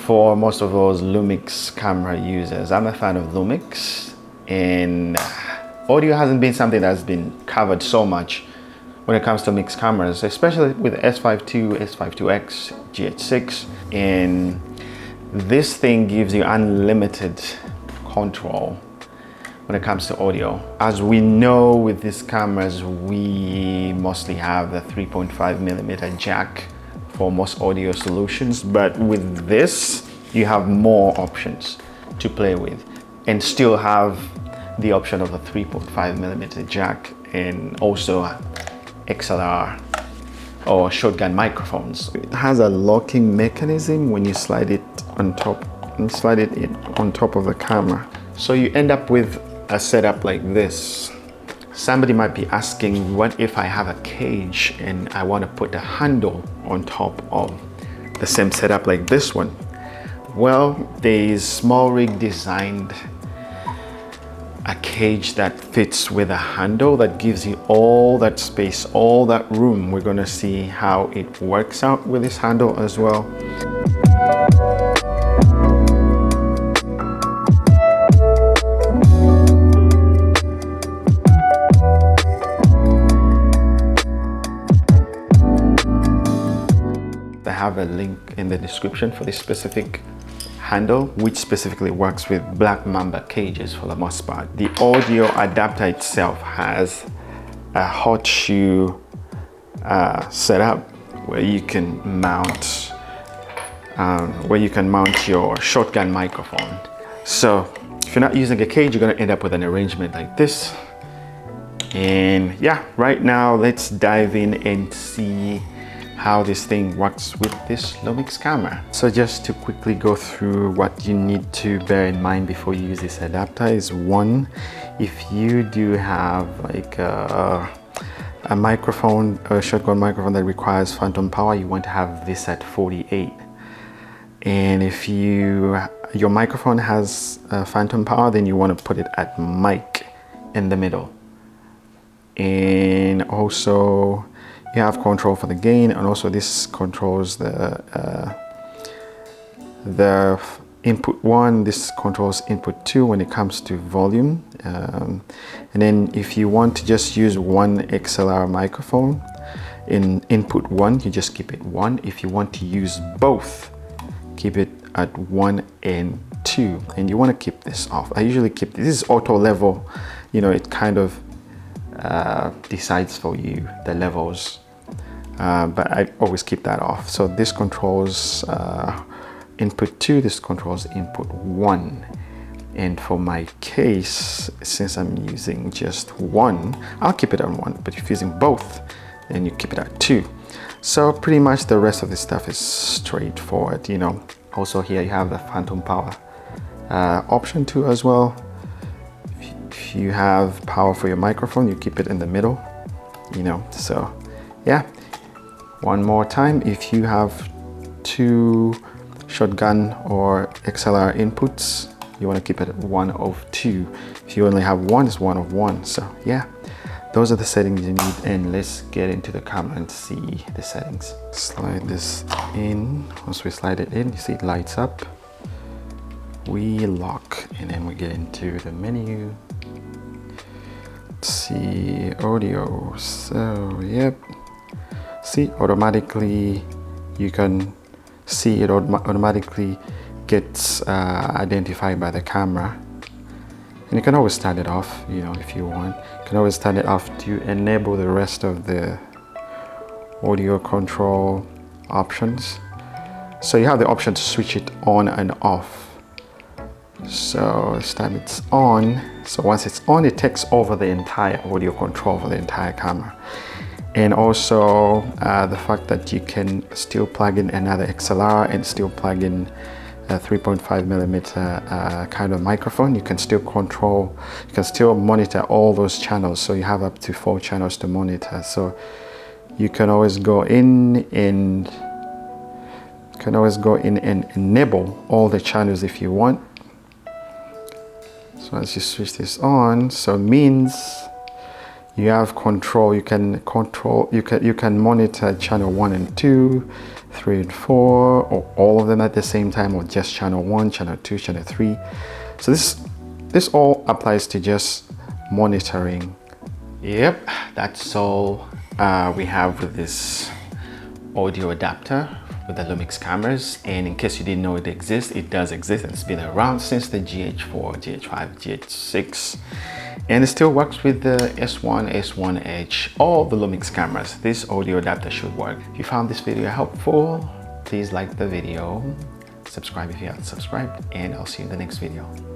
for most of those Lumix camera users. I'm a fan of Lumix, and audio hasn't been something that's been covered so much when it comes to mixed cameras, especially with S5II, S5IIX, GH6. And this thing gives you unlimited control when it comes to audio. As we know, with these cameras, we mostly have the 3.5mm jack for most audio solutions, but with this, you have more options to play with and still have the option of a 3.5mm jack and also XLR or shotgun microphones. It has a locking mechanism when you slide it on top of the camera. So you end up with a setup like this. Somebody might be asking, what if I have a cage and I want to put a handle on top of the same setup like this one? Well, there's Small Rig designed a cage that fits with a handle that gives you all that space, all that room. We're going to see how it works out with this handle as well. I have a link in the description for this specific handle, which specifically works with Black Mamba cages for the most part. The audio adapter itself has a hot shoe setup where you can mount your shotgun microphone. So if you're not using a cage, you're going to end up with an arrangement like this. And yeah, right now let's dive in and see how this thing works with this Lumix camera. So just to quickly go through what you need to bear in mind before you use this adapter is, one, if you do have like a microphone, a shotgun microphone that requires phantom power, you want to have this at 48. And if your microphone has phantom power, then you want to put it at mic in the middle. And also you have control for the gain, and also this controls the input 1, this controls input 2 when it comes to volume. And then if you want to just use one XLR microphone in input 1, you just keep it 1. If you want to use both, keep it at 1 and 2, and you want to keep this off. I usually keep this is auto level, you know, it kind of decides for you the levels, but I always keep that off. So this controls input 2, this controls input 1. And for my case, since I'm using just 1, I'll keep it on 1, but if you're using both, then you keep it at 2. So pretty much the rest of this stuff is straightforward, you know. Also here you have the phantom power option too as well. If you have power for your microphone, you keep it in the middle, you know. So yeah, one more time, if you have 2 shotgun or XLR inputs, you want to keep it at 1 of 2. If you only have 1, it's 1 of 1. So yeah, those are the settings you need, and let's get into the camera and see the settings. Slide this in. Once we slide it in, you see it lights up. We lock, and then we get into the menu. Let's see, audio. So yep, see, automatically you can see it automatically gets identified by the camera. And you can always turn it off, you know, if you want. You can always turn it off to enable the rest of the audio control options. So you have the option to switch it on and off. So this time it's on. So once it's on, it takes over the entire audio control for the entire camera. And also the fact that you can still plug in another XLR and still plug in a 3.5mm kind of microphone. You can still control, you can still monitor all those channels. So you have up to 4 channels to monitor. So you can always go in and enable all the channels if you want. So as you switch this on, so it means you have control. You can monitor channel 1 and 2, 3 and 4, or all of them at the same time, or just channel 1, channel 2, channel 3. So this all applies to just monitoring. Yep, that's all we have with this audio adapter with the Lumix cameras. And in case you didn't know it exists, it does exist. It's been around since the GH4, GH5, GH6, and it still works with the S1, S1IX, all the Lumix cameras. This audio adapter should work. If you found this video helpful, please like the video, subscribe if you haven't subscribed, and I'll see you in the next video.